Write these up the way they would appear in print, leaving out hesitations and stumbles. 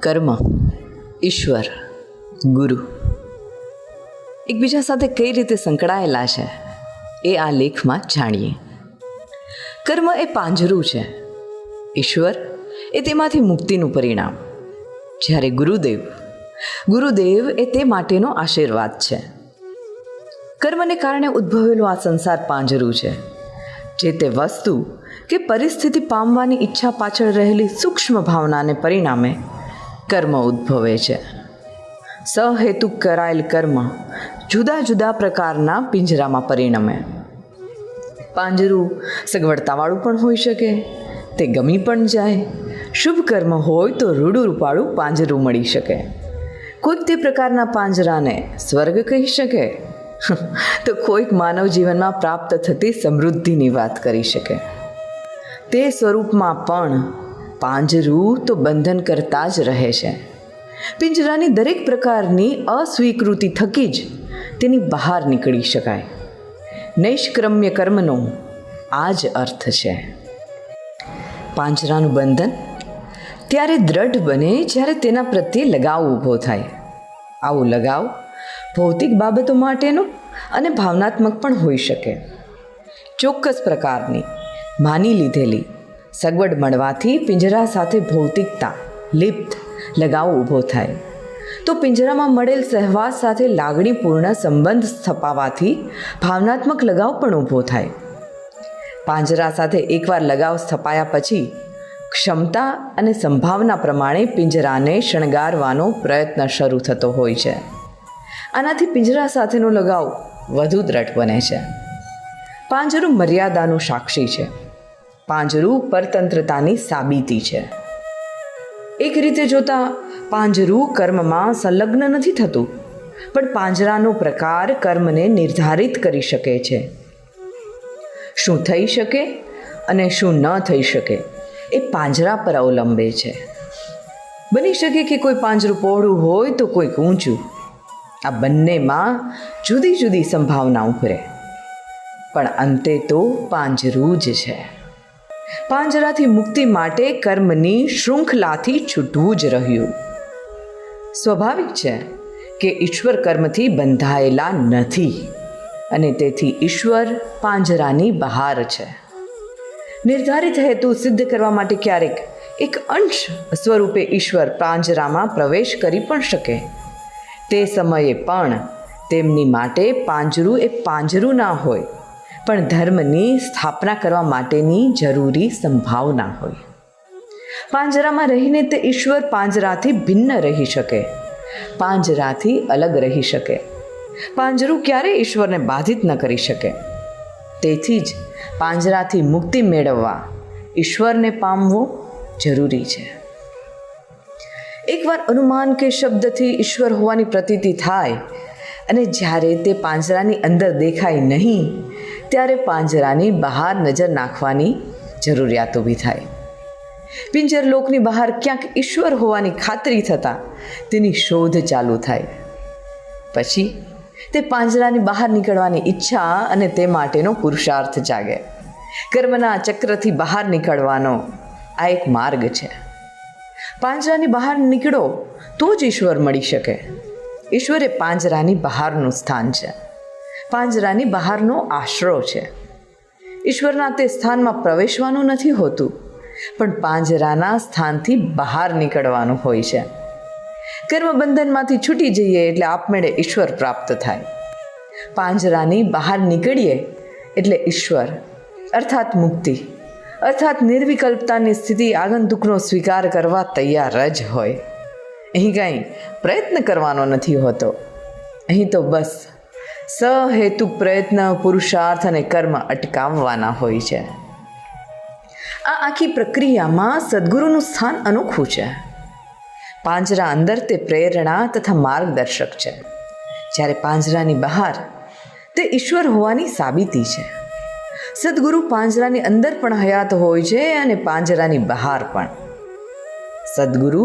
કર્મ, ઈશ્વર, ગુરુ એકબીજા સાથે કઈ રીતે સંકળાયેલા છે એ આ લેખમાં જાણીએ. કર્મ એ પાંજરું છે, ઈશ્વર એ તેમાંથી મુક્તિનું પરિણામ, જ્યારે ગુરુદેવ એ તે માટેનો આશીર્વાદ છે. કર્મને કારણે ઉદ્ભવેલું આ સંસાર પાંજરું છે, જે તે વસ્તુ કે પરિસ્થિતિ પામવાની ઈચ્છા પાછળ રહેલી સૂક્ષ્મ ભાવનાને પરિણામે કર્મ ઉદ્ભવે છે. સહેતુક કરાયેલ કર્મ જુદા જુદા પ્રકારના પિંજરામાં પરિણમે. પાંજરું સગવડતાવાળું પણ હોઈ શકે, તે ગમી પણ જાય. શુભ કર્મ હોય તો રૂડું રૂપાળું પાંજરું મળી શકે. કોઈક તે પ્રકારના પાંજરાને સ્વર્ગ કહી શકે, તો કોઈક માનવ જીવનમાં પ્રાપ્ત થતી સમૃદ્ધિની વાત કરી શકે. તે સ્વરૂપમાં પણ પાંજરું તો બંધન કરતા જ રહે છે. પિંજરાની દરેક પ્રકારની અસ્વીકૃતિ થકી જ તેની બહાર નીકળી શકાય. નૈષ્ક્રમ્ય કર્મનો આ જ અર્થ છે. પાંજરાનું બંધન ત્યારે દ્રઢ બને જ્યારે તેના પ્રત્યે લગાવ ઊભો થાય. આવો લગાવ ભૌતિક બાબતો માટેનો અને ભાવનાત્મક પણ હોઈ શકે. ચોક્કસ પ્રકારની માની લીધેલી સગવડ મળવાથી પિંજરા સાથે ભૌતિકતા લિપ્ત લગાવ ઊભો થાય, તો પિંજરામાં મળેલ સહવાસ સાથે લાગણીપૂર્ણ સંબંધ સ્થપાવાથી ભાવનાત્મક લગાવ પણ ઊભો થાય. પાંજરા સાથે એકવાર લગાવ સ્થપાયા પછી ક્ષમતા અને સંભાવના પ્રમાણે પિંજરાને શણગારવાનો પ્રયત્ન શરૂ થતો હોય છે. આનાથી પિંજરા સાથેનો લગાવ વધુ દ્રઢ બને છે. પાંજરું મર્યાદાનું સાક્ષી છે. પાંજરું પરતંત્રતાની સાબિતી છે. એક રીતે જોતા પાંજરું કર્મમાં સંલગ્ન નથી થતું, પણ પાંજરાનો પ્રકાર કર્મને નિર્ધારિત કરી શકે છે. શું થઈ શકે અને શું ન થઈ શકે એ પાંજરા પર અવલંબે છે. બની શકે કે કોઈ પાંજરું પહોળું હોય તો કોઈક ઊંચું. આ બંનેમાં જુદી જુદી સંભાવના ઉભરે, પણ અંતે તો પાંજરું જ છે. પાંજરાથી મુક્તિ માટે કર્મની શૃંખલાથી છૂટવું જ રહ્યું. સ્વાભાવિક છે કે ઈશ્વર કર્મથી બંધાયેલા નથી, અને તેથી ઈશ્વર પાંજરાની બહાર છે. નિર્ધારિત હેતુ સિદ્ધ કરવા માટે ક્યારેક એક અંશ સ્વરૂપે ઈશ્વર પાંજરામાં પ્રવેશ કરી પણ શકે. તે સમયે પણ તેમની માટે પાંજરું એ પાંજરું ના હોય, પણ ધર્મની સ્થાપના કરવા માટેની જરૂરી સંભાવના હોય. પાંજરામાં રહીને તે ઈશ્વર પાંજરાથી ભિન્ન રહી શકે, પાંજરાથી અલગ રહી શકે. પાંજરું ક્યારેય ઈશ્વરને બાધિત ન કરી શકે. તેથી જ પાંજરાથી મુક્તિ મેળવવા ઈશ્વરને પામવો જરૂરી છે. એકવાર અનુમાન કે શબ્દથી ઈશ્વર હોવાની પ્રતીતિ થાય અને જ્યારે તે પાંજરાની અંદર દેખાય નહીં, ત્યારે પાંજરાની બહાર નજર નાખવાની જરૂરિયાત ઊભી થાય. પિંજરલોકની બહાર ક્યાંક ઈશ્વર હોવાની ખાતરી થતાં તેની શોધ ચાલુ થાય. પછી તે પાંજરાની બહાર નીકળવાની ઈચ્છા અને તે માટેનો પુરુષાર્થ જાગે. કર્મના ચક્રથી બહાર નીકળવાનો આ એક માર્ગ છે. પાંજરાની બહાર નીકળો તો જ ઈશ્વર મળી શકે. ઈશ્વર એ પાંજરાની બહારનું સ્થાન છે, પાંજરાની બહારનો આશરો છે. ઈશ્વરના તે સ્થાનમાં પ્રવેશવાનું નથી હોતું, પણ પાંજરાના સ્થાનથી બહાર નીકળવાનું હોય છે. કર્મબંધનમાંથી છૂટી જઈએ એટલે આપમેળે ઈશ્વર પ્રાપ્ત થાય. પાંજરાની બહાર નીકળીએ એટલે ઈશ્વર અર્થાત મુક્તિ, અર્થાત નિર્વિકલ્પતાની સ્થિતિ આગંતુકનો સ્વીકાર કરવા તૈયાર જ હોય. અહીં કાંઈ પ્રયત્ન કરવાનો નથી હોતો. અહીં તો બસ સહેતુક પ્રયત્ન, પુરુષાર્થ અને કર્મ અટકાવવાના હોય છે. આ આખી પ્રક્રિયામાં સદ્ગુરુનું સ્થાન અનોખું છે. પાંજરા અંદર તે પ્રેરણા તથા માર્ગદર્શક છે, જ્યારે પાંજરાની બહાર તે ઈશ્વર હોવાની સાબિતી છે. સદ્ગુરુ પાંજરાની અંદર પણ હયાત હોય છે અને પાંજરાની બહાર પણ. સદ્ગુરુ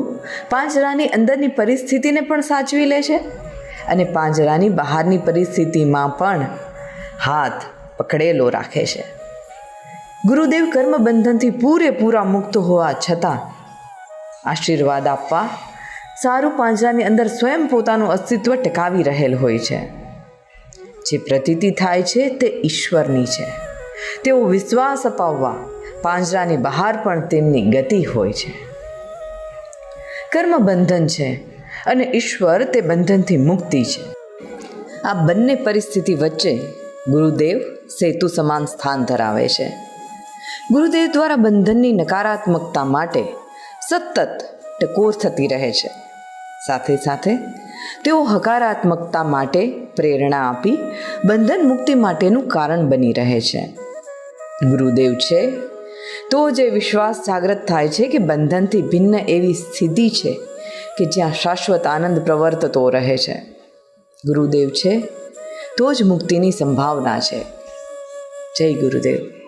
પાંજરાની અંદરની પરિસ્થિતિને પણ સાચવી લે છે અને પાંજરાની બહારની પરિસ્થિતિમાં પણ હાથ પકડેલો રાખે છે. ગુરુદેવ કર્મબંધનથી પૂરેપૂરા મુક્ત હોવા છતાં આશીર્વાદ આપવા સારું પાંજરાની અંદર સ્વયં પોતાનું અસ્તિત્વ ટકાવી રહેલ હોય છે. જે પ્રતીતિ થાય છે તે ઈશ્વરની છે. તેઓ વિશ્વાસ અપાવવા પાંજરાની બહાર પણ તેમની ગતિ હોય છે. કર્મ બંધન છે અને ઈશ્વર તે બંધનથી મુક્તિ છે. આ બંને પરિસ્થિતિ વચ્ચે ગુરુદેવ સેતુ સમાન સ્થાન ધરાવે છે. ગુરુદેવ દ્વારા બંધનની નકારાત્મકતા માટે સતત ટકોર થતી રહે છે. સાથે સાથે તેઓ હકારાત્મકતા માટે પ્રેરણા આપી બંધન મુક્તિ માટેનું કારણ બની રહે છે. ગુરુદેવ છે તો જે વિશ્વાસ જાગૃત થાય છે કે બંધનથી ભિન્ન એવી સ્થિતિ છે કે જ્યાં શાશ્વત આનંદ પ્રવર્તતો રહે છે. ગુરુદેવ છે તો જ મુક્તિની સંભાવના છે. જય ગુરુદેવ.